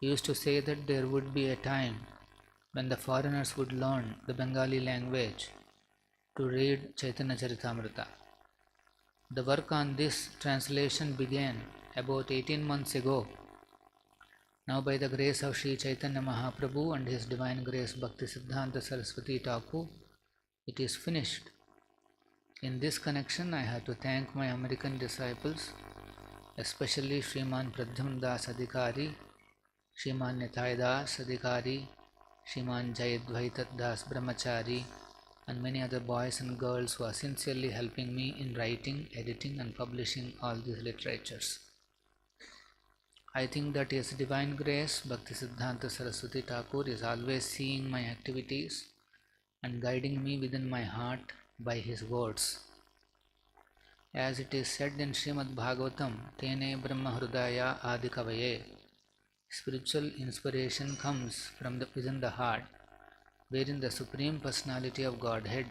He used to say that there would be a time when the foreigners would learn the Bengali language to read Chaitanya Charitamrita. The work on this translation began about 18 months ago. Now by the grace of Sri Chaitanya Mahaprabhu and His Divine Grace Bhaktisiddhanta Saraswati Thakur, it is finished. In this connection, I have to thank my American disciples, especially Sriman Pradyumna Das Adhikari, Sriman Nitai Das Adhikari, Sriman Jayadvaitat Das Brahmachari, and many other boys and girls who are sincerely helping me in writing, editing and publishing all these literatures. I think that His Divine Grace Bhaktisiddhanta Saraswati Thakur is always seeing my activities and guiding me within my heart by His words. As it is said in Srimad Bhagavatam, Tene Brahma Hrudaya Adikavaye, spiritual inspiration comes from within the heart, wherein the Supreme Personality of Godhead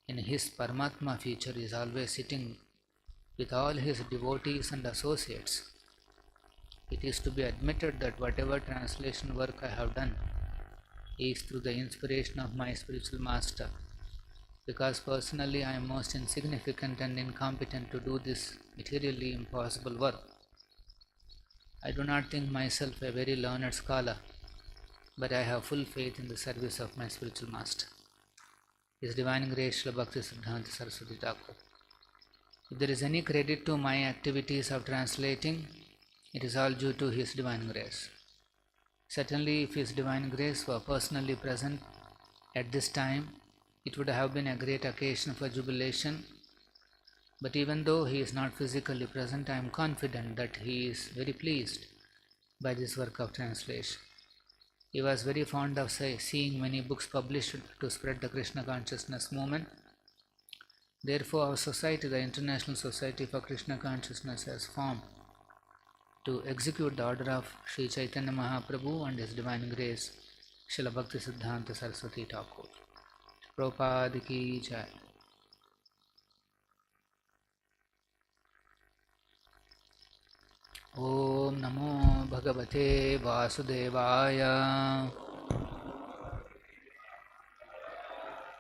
in His Paramatma feature is always sitting with all His devotees and associates. It is to be admitted that whatever translation work I have done is through the inspiration of my spiritual master, because personally I am most insignificant and incompetent to do this materially impossible work. I do not think myself a very learned scholar, but I have full faith in the service of my spiritual master, His Divine Grace Srila Bhaktisiddhanta Saraswati Thakur. If there is any credit to my activities of translating, it is all due to His Divine Grace. Certainly, if His Divine Grace were personally present at this time, it would have been a great occasion for jubilation. But even though He is not physically present, I am confident that He is very pleased by this work of translation. He was very fond of seeing many books published to spread the Krishna consciousness movement. Therefore, our society, the International Society for Krishna Consciousness, has formed to execute the order of Sri Chaitanya Mahaprabhu and His Divine Grace, Srila Bhaktisiddhanta Saraswati Thakur. Prabhupada ki jai. Om Namo Bhagavate Vasudevaya.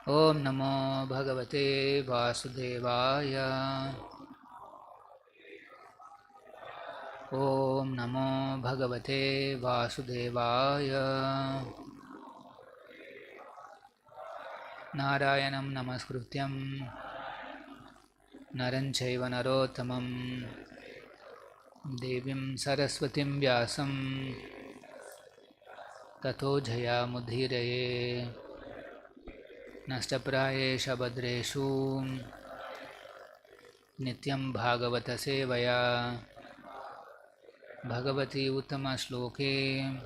Om Namo Bhagavate Vasudevaya. Om Namo Bhagavate Vasudevaya. Narayanam Namaskrutyam Naranchaiva Narottamam Devim Saraswatim Vyasam Tato Jaya Mudhiraye Nashtaprayesha Badreshu Nityam Bhagavata Sevaya Bhagavati Uttama Shloke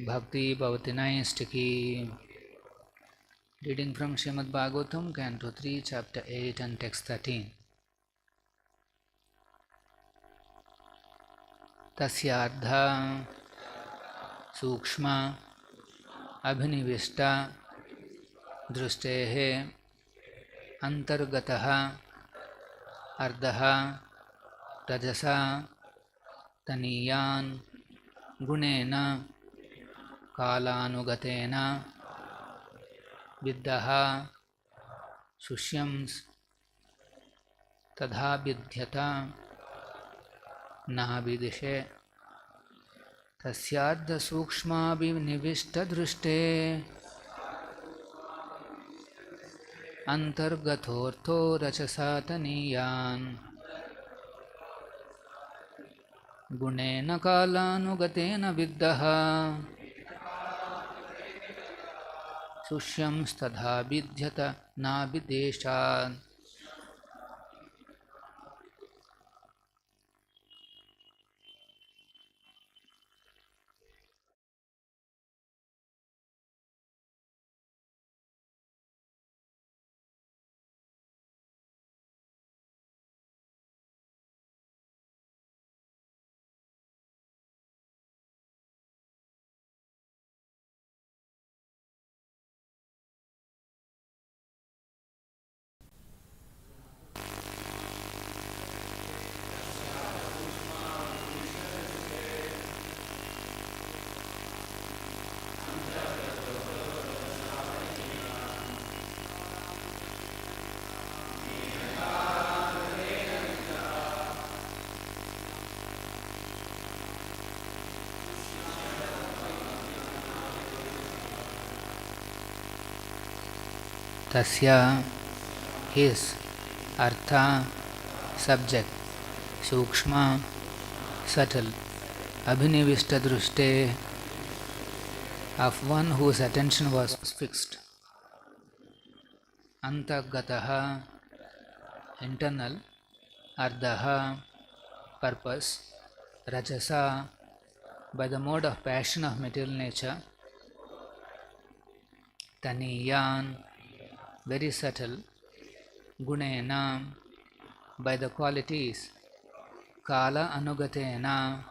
Bhakti Bhavati Naistiki. Reading from Srimad Bhagavatam, Canto 3, Chapter 8 and Text 13. Tasyardha Sukshma Abhinivishta Drustehe Antargataha Ardaha Rajasa Taniyan Gunena Kalanugatena Viddaha Sushyams Tadha Vidhyata Navidishe Tasyadha Sukshma Nivishta Drushte Antargathortho Rachasataniyan Gunena Kalanugatena Viddaha Sushyam stadha vidhyata na videshat. tasya, his, artha, subject, sukshma, subtle, abhinivishta drushte, of one whose attention was fixed, antagataha, internal, ardhaha, purpose, rajasa, by the mode of passion of material nature, taniyan, very subtle, gunena, by the qualities, kala anugatena,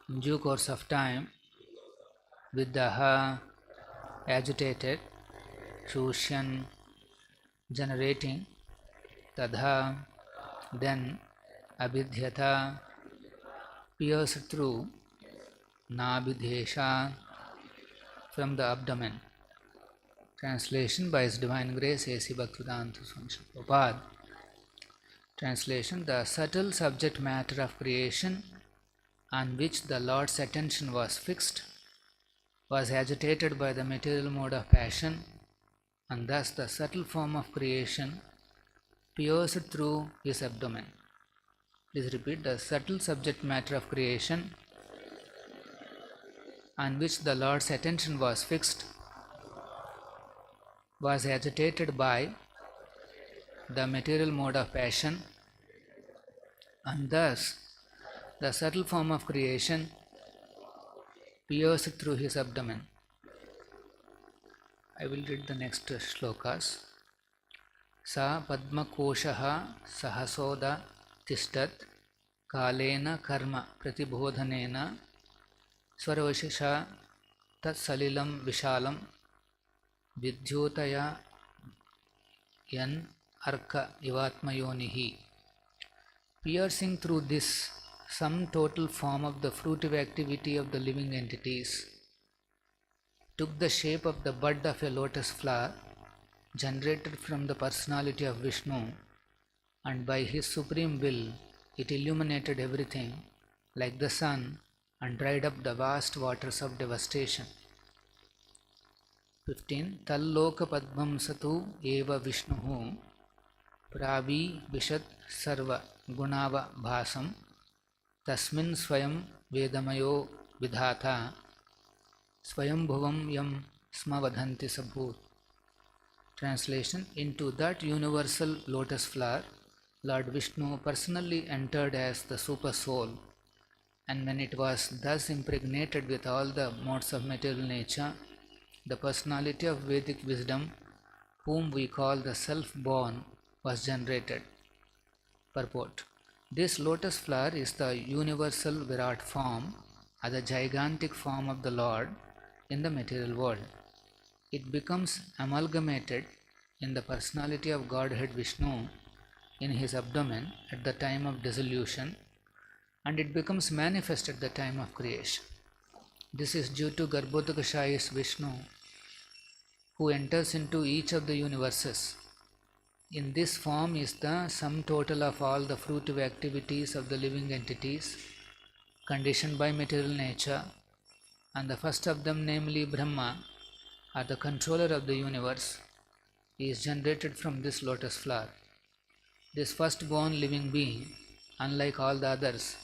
in due course of time, viddaha, agitated, shushan, generating, tadha, then, abhidhyata, pierced through, nabhidhesha, from the abdomen. Translation by His Divine Grace A.C. Bhaktivedanta Swami Prabhupada. Translation: the subtle subject matter of creation on which the Lord's attention was fixed was agitated by the material mode of passion, and thus the subtle form of creation pierced through his abdomen. Please repeat: the subtle subject matter of creation on which the Lord's attention was fixed was agitated by the material mode of passion, and thus the subtle form of creation pierced through his abdomen. I will read the next shlokas. Sa padmakoshaha sahasoda tishtat kalena karma pratibodhanena swarvashisha tat salilam vishalam vidyotaya yan arka ivatmayonihi. Piercing through this sum total form of the fruitive activity of the living entities took the shape of the bud of a lotus flower generated from the personality of Viṣṇu, and by his supreme will it illuminated everything like the sun and dried up the vast waters of devastation. 15. Talloka padmam satu eva Viṣṇuhu pravi vishat sarva gunava bhasam tasmin swayam vedamayo vidhata Swayambhuvam yam smavadhanti sabhut. Translation: into that universal lotus flower, Lord Viṣṇu personally entered as the super soul, and when it was thus impregnated with all the modes of material nature, the personality of Vedic wisdom, whom we call the self-born, was generated. Purport: this lotus flower is the universal Virat form, or the gigantic form of the Lord in the material world. It becomes amalgamated in the personality of Godhead Viṣṇu in his abdomen at the time of dissolution, and it becomes manifest at the time of creation. This is due to Garbhodakashayis Viṣṇu, who enters into each of the universes. In this form is the sum total of all the fruitive activities of the living entities conditioned by material nature, and the first of them, namely Brahma, or the controller of the universe, is generated from this lotus flower. This firstborn living being, unlike all the others,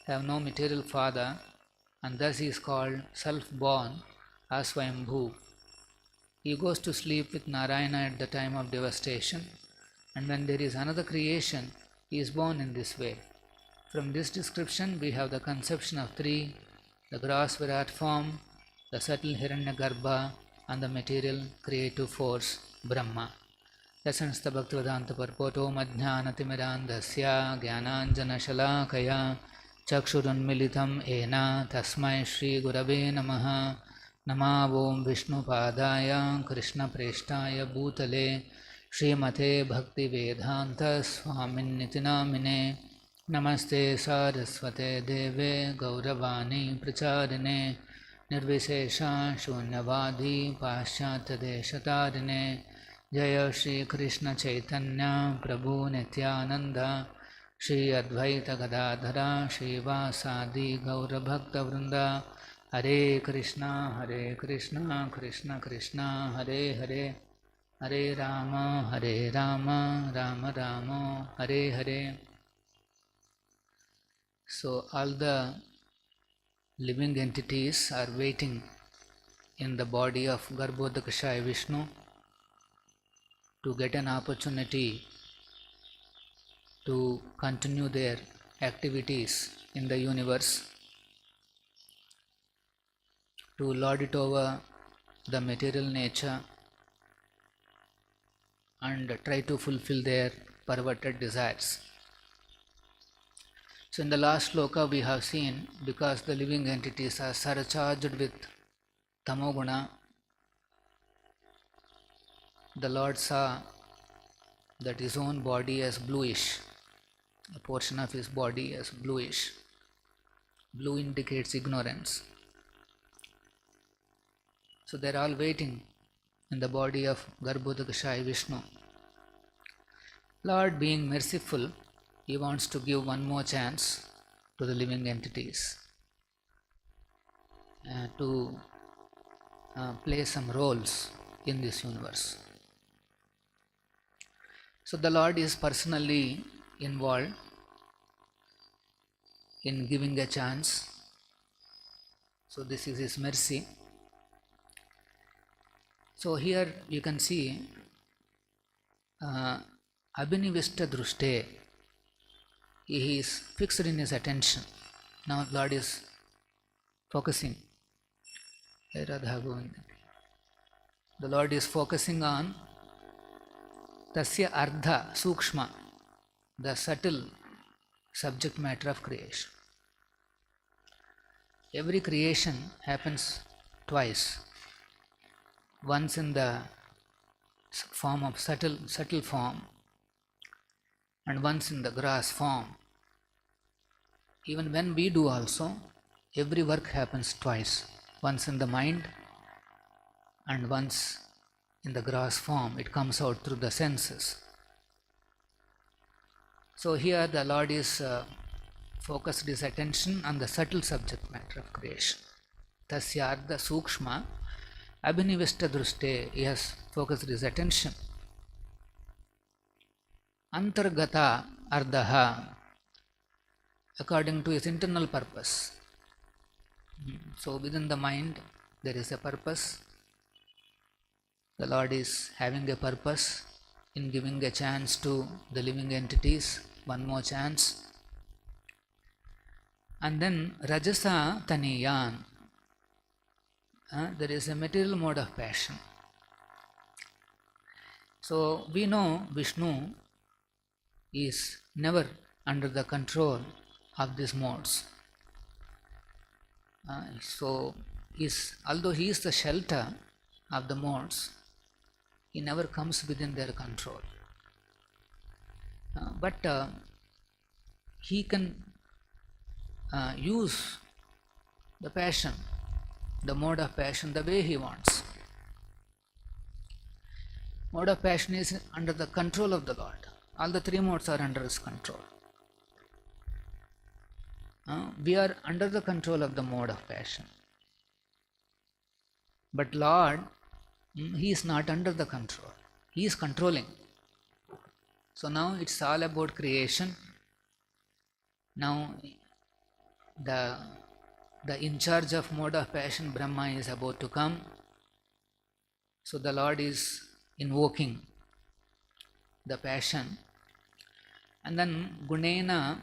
have no material father, and thus he is called self-born or Swayambhu. He goes to sleep with Narayana at the time of devastation, and when there is another creation, he is born in this way. From this description, we have the conception of three: the gross Virat form, the subtle Hiranyagarbha, and the material creative force Brahma. Lessons the Bhaktivedanta Purport. Om Ajnanatimidandhasya Jnananjanashalakaya Chakshurunmilitam Ena Tasmai Shri Gurave Namaha. Nama Om Vishnupadaya Krishna Preshtaya Bhutale Srimate Bhaktivedanta Swaminiti Namine. Namaste Saraswate Deve Gauravani Pracharine Nirvishesha Shunyavadi Paschatya Deshatarine. Jaya Shri Krishna Chaitanya Prabhu Nityananda Shri Advaita Gadadhara Shivasadi Gaura Bhakta Vrinda. Hare Krishna Krishna Krishna Hare Hare Hare Rama, Hare Rama, Rama Rama, Hare Hare. So all the living entities are waiting in the body of Garbhodakashaya Viṣṇu to get an opportunity to continue their activities in the universe, to lord it over the material nature and try to fulfill their perverted desires. So in the last sloka we have seen, because the living entities are surcharged with tamoguna, the Lord saw that his own body as bluish, a portion of his body as bluish. Blue indicates ignorance. So they are all waiting in the body of Garbhodakashaya Viṣṇu. Lord, being merciful, he wants to give one more chance to the living entities to play some roles in this universe. So the Lord is personally involved in giving a chance. So this is his mercy. So here you can see Abhinivishta Drushte. He is fixed in his attention. Now Lord is focusing. The Lord is focusing on Tasya Ardha Sukshma, the subtle subject matter of creation. Every creation happens twice. Once in the form of subtle form, and once in the gross form. Even when we do also, every work happens twice. Once in the mind and once in the gross form. It comes out through the senses. So here the Lord is focused his attention on the subtle subject matter of creation. Tasyarda Sukshma Abhinivishta Drushte. He has focused his attention. Antargata Ardaha, according to his internal purpose. So within the mind there is a purpose. The Lord is having a purpose in giving a chance to the living entities, one more chance. And then Rajasa Taniyan, there is a material mode of passion. So we know Viṣṇu is never under the control of these modes. Although he is the shelter of the modes, he never comes within their control. But he can use the passion, the mode of passion, the way he wants. Mode of passion is under the control of the Lord. All the three modes are under his control. We are under the control of the mode of passion. But Lord, he is not under the control. He is controlling. So now it's all about creation. Now the in charge of mode of passion, Brahma, is about to come. So the Lord is invoking the passion. And then Gunena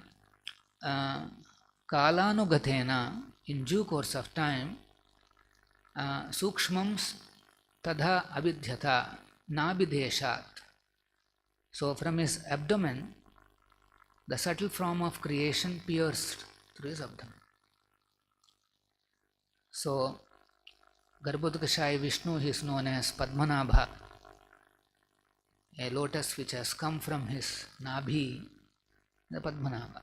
Kalanugatena, in due course of time, Sukshmams Tadha Abidhyata Nabideshat. So from his abdomen, the subtle form of creation pierced through his abdomen. So Garbhodakashaya Viṣṇu is known as Padmanabha, a lotus which has come from his Nabhi, the Padmanabha.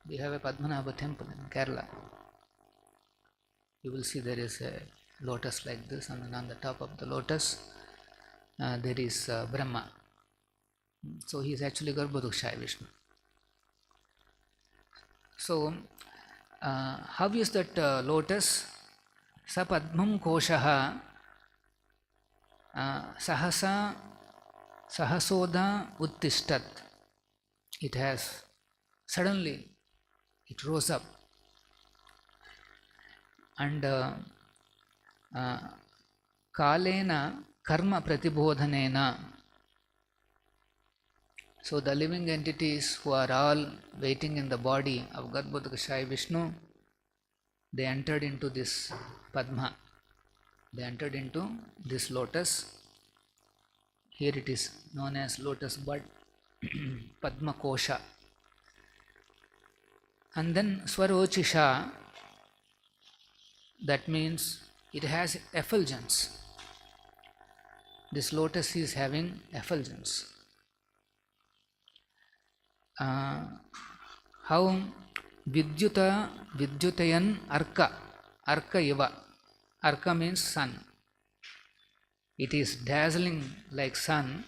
We have a Padmanabha temple in Kerala. You will see there is a lotus like this, and on the top of the lotus there is Brahma. So he is actually Garbhodakashaya Viṣṇu. So how is that lotus? Sapadmam koshaha Sahasa Sahasoda Uttishtat. It has suddenly it rose up, and Kalena Karma Pratibodhanena. So the living entities who are all waiting in the body of Garbhodakashayi Viṣṇu, they entered into this Padma. They entered into this lotus. Here it is known as lotus bud, Padma Kosha. And then Swarochisha, that means it has effulgence. This lotus is having effulgence. How Vidyutayan Arka, Arka Iva. Arka means sun. It is dazzling like sun,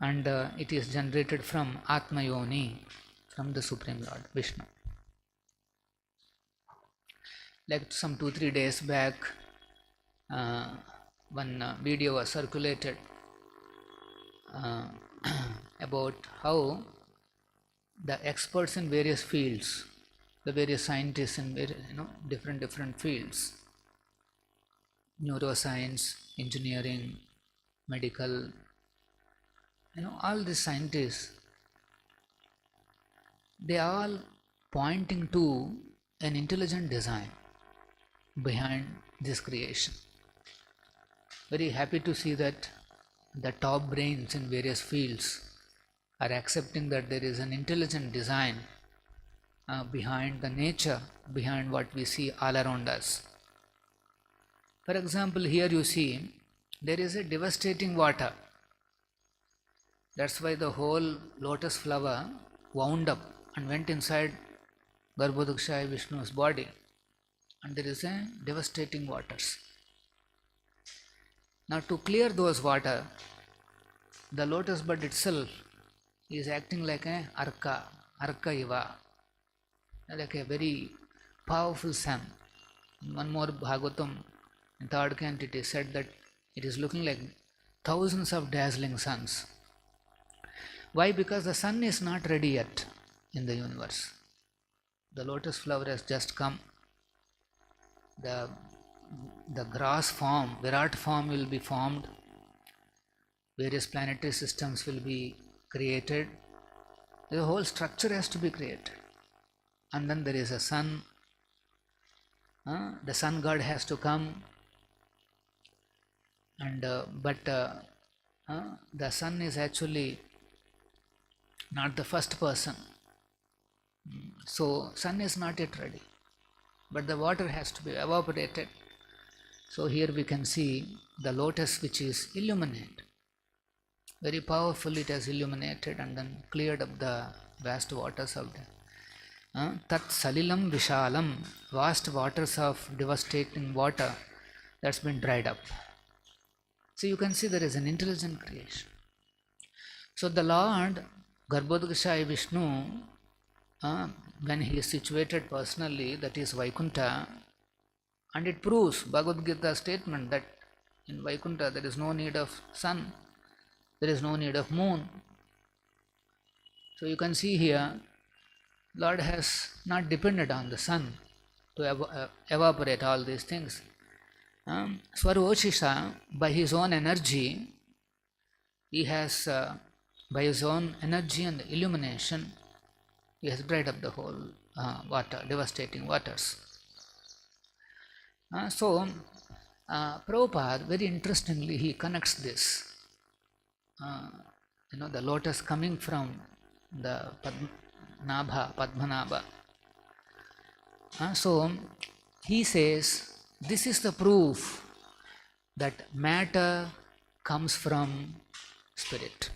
and it is generated from Atma Yoni, from the Supreme Lord Vishnu. Like some 2-3 days back, one video was circulated about how the experts in various fields, the various scientists in different fields, neuroscience, engineering, medical, all these scientists, they are all pointing to an intelligent design behind this creation. Very happy to see that the top brains in various fields are accepting that there is an intelligent design behind the nature, behind what we see all around us. For example, here you see there is a devastating water. That's why the whole lotus flower wound up and went inside Garbhodakashayi Viṣṇu's body, and there is a devastating waters. Now to clear those water, the lotus bud itself is acting like a arka iva, like a very powerful sun. One more Bhagavatam, in third canto, it is said that it is looking like thousands of dazzling suns. Why? Because the sun is not ready yet in the universe. The lotus flower has just come. The grass form, Virat form will be formed. Various planetary systems will be created. The whole structure has to be created. And then there is a sun. The sun god has to come. And but the sun is actually not the first person. So sun is not yet ready. But the water has to be evaporated. So here we can see the lotus which is illuminated. Very powerfully it has illuminated and then cleared up the vast waters of the Tat Salilam Vishalam, vast waters of devastating water that's been dried up. So you can see there is an intelligent creation. So the Lord Garbhodakashayi Viṣṇu, when he is situated personally, that is Vaikunta, and it proves Bhagavad Gita statement that in Vaikunta there is no need of sun, there is no need of moon. So you can see here, Lord has not depended on the sun to evaporate all these things. Swaroshisha, by his own energy, he has, by his own energy and illumination, he has dried up the whole water, devastating waters. So, Prabhupada, very interestingly, he connects this. The lotus coming from the Padmanabha. So, he says, this is the proof that matter comes from spirit.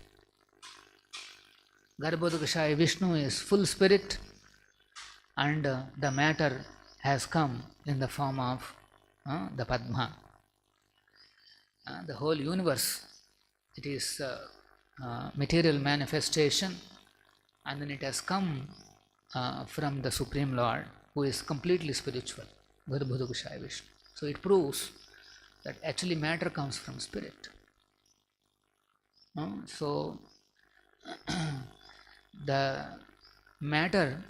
Garbhodakashayi Viṣṇu is full spirit, and the matter has come in the form of the Padma. The whole universe, it is material manifestation, and then it has come from the Supreme Lord, who is completely spiritual, Garbhodakashayi Viṣṇu. So it proves that actually matter comes from spirit. So the matter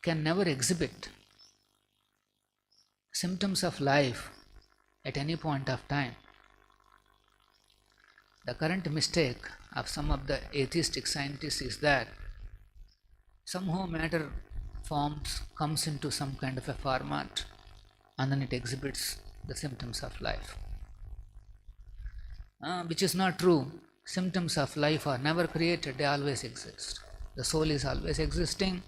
can never exhibit symptoms of life at any point of time. The current mistake of some of the atheistic scientists is that somehow matter comes into some kind of a format and then it exhibits the symptoms of life, which is not true. Symptoms of life are never created, they always exist. The soul is always existing.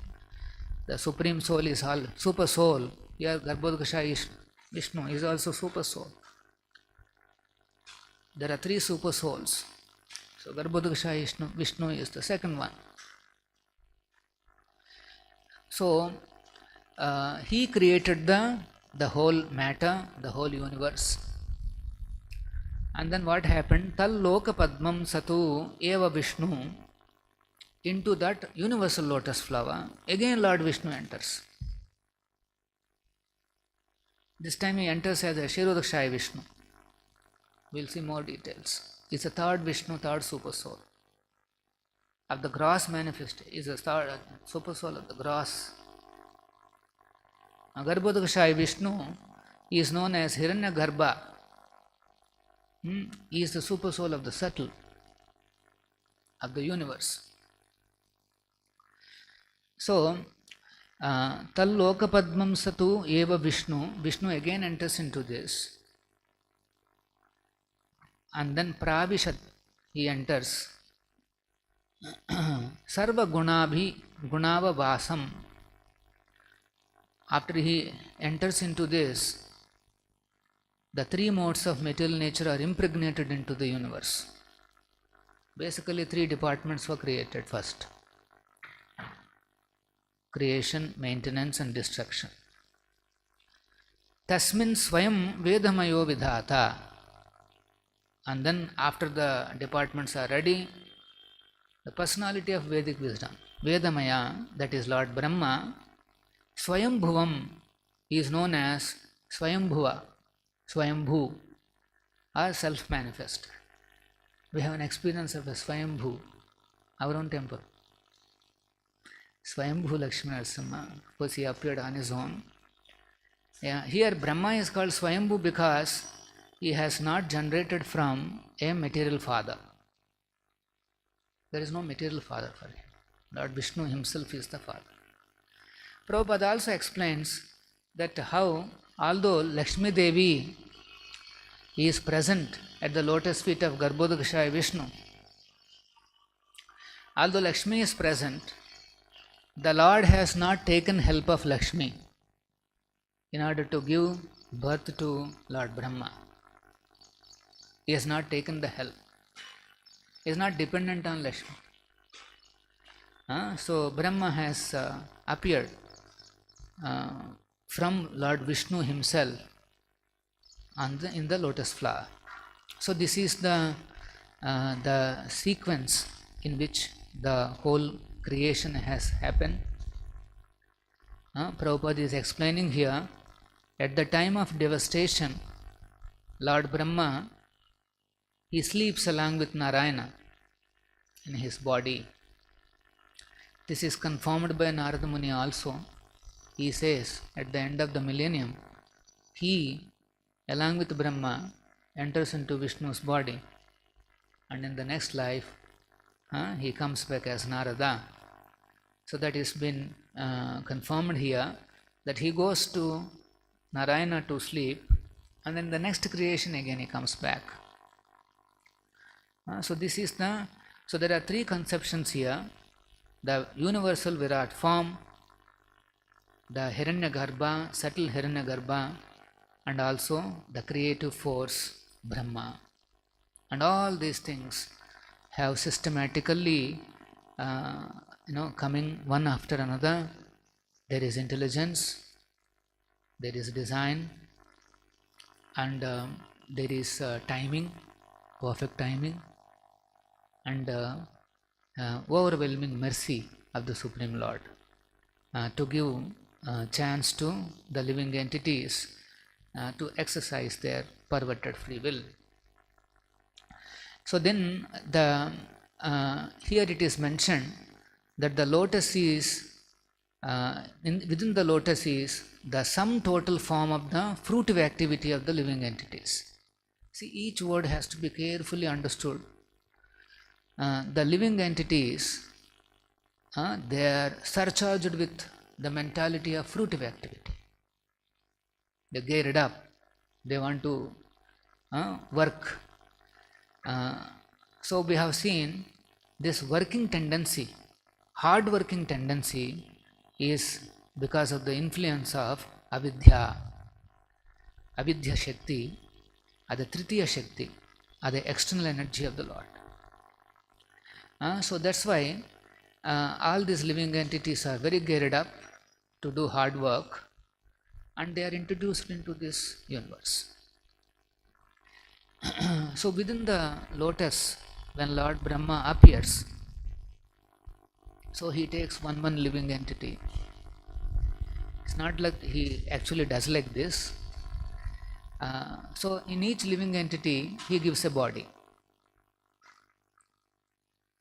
The Supreme Soul is all Super Soul. Here Garbhodakasha Viṣṇu is also Super Soul. There are 3 Super Souls. So Garbhodakasha Viṣṇu is the second one. So he created the whole matter, the whole universe. And then what happened? Tal loka padmam satu eva Viṣṇu. Into that universal lotus flower, again Lord Viṣṇu enters. This time he enters as a Kshirodakshaya Viṣṇu. We'll see more details. It's a third Viṣṇu, third Super Soul. Of the gross manifestation, is a third Super Soul of the gross. Garbhodakashaya Viṣṇu is known as Hiranyagarbha. He is the Super Soul of the subtle, of the universe. So, Tal Loka Padmam Satu Eva Viṣṇu. Viṣṇu again enters into this. And then Pravishat, he enters. Sarva Gunava Vasam. After he enters into this, the 3 modes of material nature are impregnated into the universe. Basically 3 departments were created first: creation, maintenance and destruction. Tasmin Swayam Vedamayo Vidhata. And then after the departments are ready, the personality of Vedic wisdom, Vedamaya, that is Lord Brahma, Swayambhuvam, he is known as Swayambhuva, Swayambhu, or self-manifest. We have an experience of a Swayambhu, our own temple. Swayambhu Lakshmi Narasimha, of course he appeared on his own. Here Brahma is called Swayambhu because he has not generated from a material father. There is no material father for him. Lord Viṣṇu himself is the father. Prabhupada also explains that how, although Lakshmi Devi is present at the lotus feet of Garbhodakashaya Viṣṇu, although Lakshmi is present, the Lord has not taken help of Lakshmi in order to give birth to Lord Brahma. He has not taken the help. He is not dependent on Lakshmi. So Brahma has appeared from Lord Viṣṇu himself in the lotus flower. So this is the sequence in which the whole creation has happened. Prabhupada is explaining here, at the time of devastation, Lord Brahma, he sleeps along with Narayana in his body. This is confirmed by Narada Muni also. He says at the end of the millennium, he, along with Brahma, enters into Vishnu's body, and in the next life, he comes back as Narada. So that has been confirmed here, that he goes to Narayana to sleep, and then the next creation again he comes back. So there are 3 conceptions here: the universal Virat form, the Hiranyagarbha, subtle Hiranyagarbha, and also the creative force Brahma. And all these things have systematically coming one after another. There is intelligence, there is design, and there is timing, perfect timing, and overwhelming mercy of the Supreme Lord to give chance to the living entities to exercise their perverted free will. So then here it is mentioned that the lotus is, within the lotus is the sum total form of the fruitive activity of the living entities. See, each word has to be carefully understood. The living entities, they are surcharged with the mentality of fruitive activity. They geared up, they want to work. So we have seen this working tendency, hard working tendency, is because of the influence of avidya. Avidya Shakti, the Tritiya Shakti, the external energy of the Lord. So that's why all these living entities are very geared up to do hard work, and they are introduced into this universe. So within the lotus, when Lord Brahma appears, so he takes one living entity. It's not like he actually does like this. So in each living entity, he gives a body.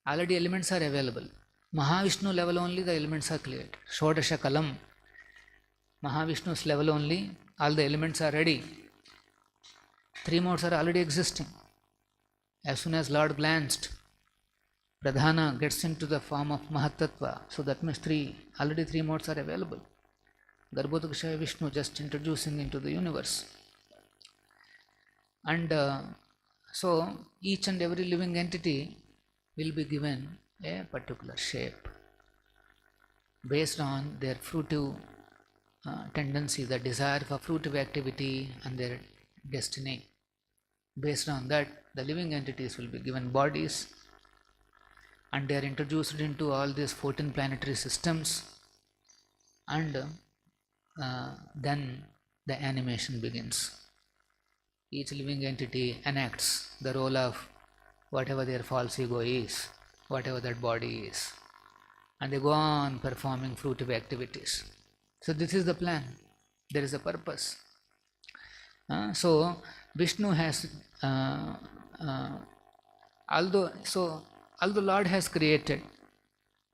Already elements are available. Mahavishnu level only the elements are cleared. Shodasha Kalam, Mahavishnu's level only, all the elements are ready. 3 modes are already existing. As soon as Lord glanced, Pradhana gets into the form of Mahatattva. So that means already 3 modes are available. Garbhodakshaya Vishnu just introducing into the universe. And so each and every living entity will be given a particular shape based on their fruitive tendency, the desire for fruitive activity and their destiny. Based on that, the living entities will be given bodies, and they are introduced into all these 14 planetary systems, and then the animation begins. Each living entity enacts the role of whatever their false ego is, whatever that body is, and they go on performing fruitive activities. So this is the plan. There is a purpose. So Vishnu has, although Lord has created,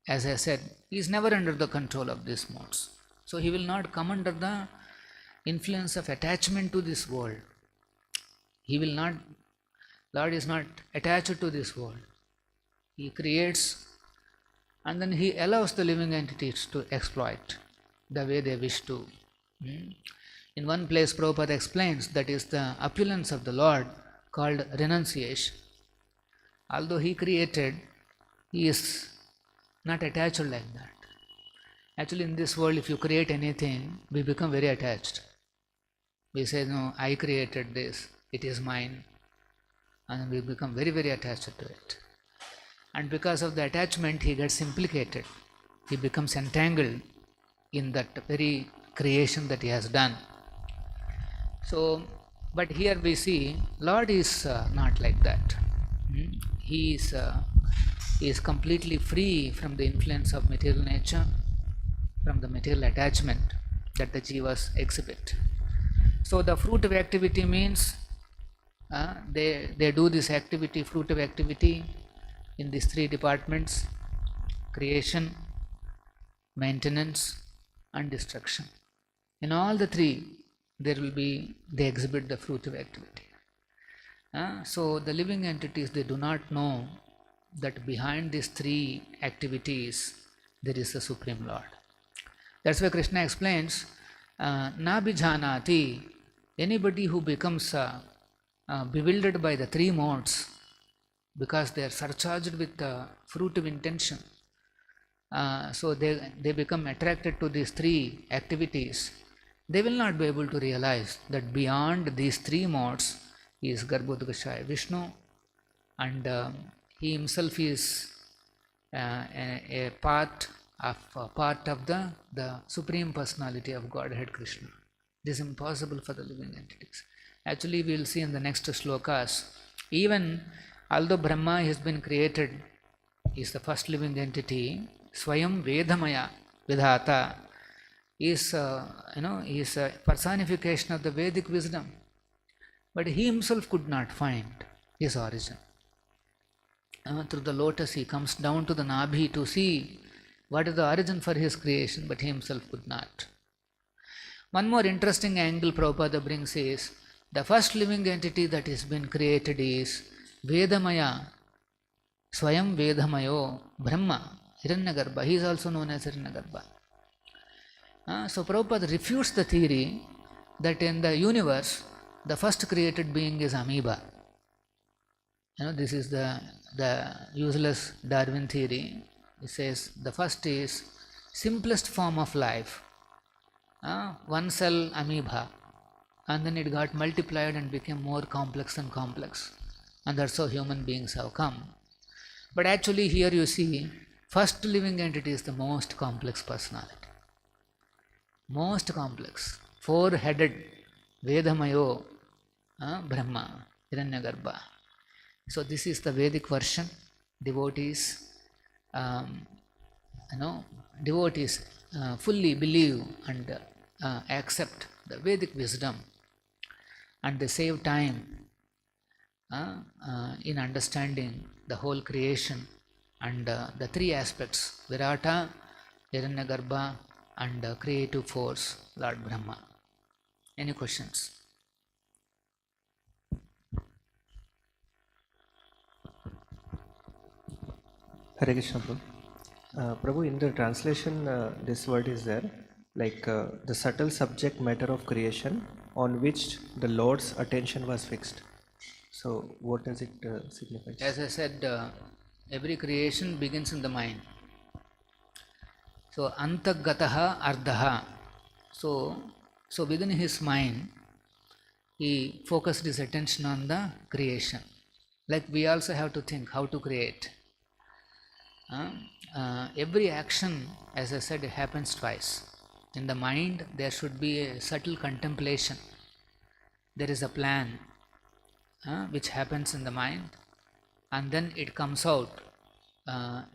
as I said, he is never under the control of these modes. So he will not come under the influence of attachment to this world. He will not, Lord is not attached to this world. He creates, and then he allows the living entities to exploit the way they wish to. In one place, Prabhupada explains that is the opulence of the Lord called renunciation. Although he created, he is not attached like that. Actually, in this world, if you create anything, we become very attached. We say, no, I created this, it is mine, and we become very, very attached to it. And because of the attachment, he gets implicated. He becomes entangled in that very creation that he has done. So, but here we see, Lord is not like that. He is completely free from the influence of material nature, from the material attachment that the jivas exhibit. So the fruitive activity means they do this activity, fruitive activity, in these 3 departments: creation, maintenance, and destruction. In all the 3, they exhibit the fruitive activity. So the living entities, they do not know that behind these 3 activities there is a Supreme Lord. That's why Krishna explains, na bijhanati, anybody who becomes bewildered by the 3 modes, because they are surcharged with fruitive intention, so they become attracted to these 3 activities, they will not be able to realize that beyond these 3 modes is Garbhodakshaya Vishnu, and he himself is a part of the Supreme Personality of Godhead Krishna. This is impossible for the living entities. Actually, we will see in the next slokas, even although Brahma has been created, he is the first living entity, Swayam Vedamaya Vidhata, is is a personification of the Vedic wisdom, but he himself could not find his origin. Through the lotus he comes down to the Nabhi to see what is the origin for his creation, but he himself could not. One more interesting angle Prabhupada brings is, the first living entity that has been created is Vedamaya, Swayam Vedamayo, Brahma, Hiranyagarbha. He is also known as Hiranyagarbha. So Prabhupada refutes the theory that in the universe, the first created being is amoeba. This is the useless Darwin theory. It says the first is simplest form of life, one cell amoeba, and then it got multiplied and became more complex and complex, and that's how human beings have come. But actually here you see, first living entity is the most complex personality. Most complex, four-headed, Vedamayo, Brahma, Hiranyagarbha. So this is the Vedic version. Devotees fully believe and accept the Vedic wisdom, and they save time in understanding the whole creation and the three aspects, Virata, Hiranyagarbha, and creative force, Lord Brahma. Any questions? Hare Krishna Prabhu. Prabhu, in the translation, this word is there, like the subtle subject matter of creation on which the Lord's attention was fixed. So, what does it signify? As I said, every creation begins in the mind. So, antagataha ardhaha. So within his mind, he focused his attention on the creation. Like we also have to think how to create. Every action, as I said, happens twice. In the mind, there should be a subtle contemplation. There is a plan which happens in the mind, and then it comes out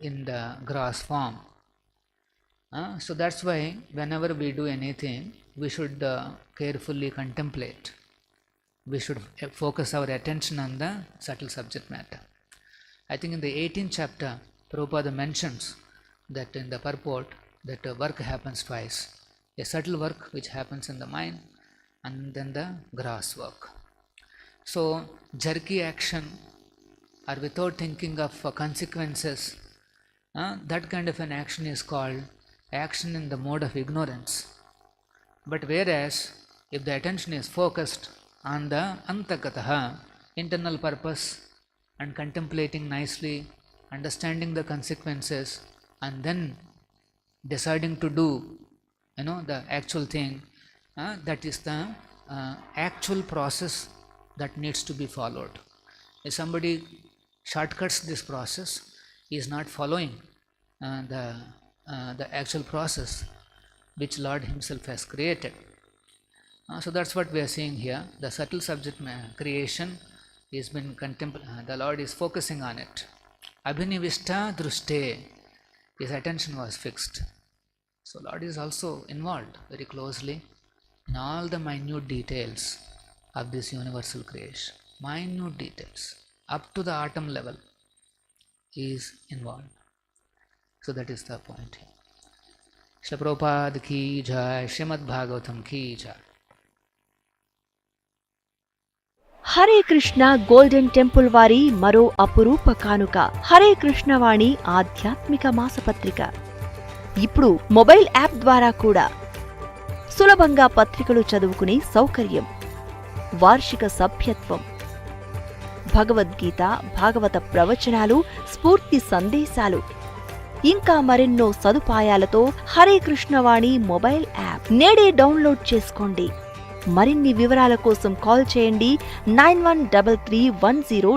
in the gross form. So that's why whenever we do anything, we should carefully contemplate. We should focus our attention on the subtle subject matter. I think in the 18th chapter, Prabhupada mentions that in the purport that work happens twice. A subtle work which happens in the mind, and then the gross work. So jerky action or without thinking of consequences, that kind of an action is called action in the mode of ignorance. But whereas if the attention is focused on the antagataha, internal purpose, and contemplating nicely, understanding the consequences, and then deciding to do the actual thing, that is the actual process that needs to be followed. If somebody shortcuts this process, he is not following the actual process which Lord himself has created. So that's what we are seeing here. The subtle subject creation is been the Lord is focusing on it. Abhinivishta druste, his attention was fixed. So Lord is also involved very closely in all the minute details of this universal creation. Minute details, up to the atom level, is involved. So that is the point here. Shri Prabhupada ki jai, Srimad Bhagavatam ki jai. Hare Krishna golden temple వారి మరో అపురూప కానుక హరే కృష్ణవాణి ఆధ్యాత్మిక మాసపత్రిక. ఇప్పుడు mobile app ద్వారా కూడా సులభంగా పత్రికలు చదువుకునే సౌకర్యం, వార్షిక సభ్యత్వం, భగవద్గీత, భాగవత ప్రవచనాలు, స్ఫూర్తి సందేశాలు, ఇంకా మరెన్నో సదుపాయాలతో హరే కృష్ణవాణి మొబైల్ యాప్ నేడే డౌన్లోడ్ చేసుకోండి. మరిన్ని వివరాల కోసం కాల్ చేయండి 913310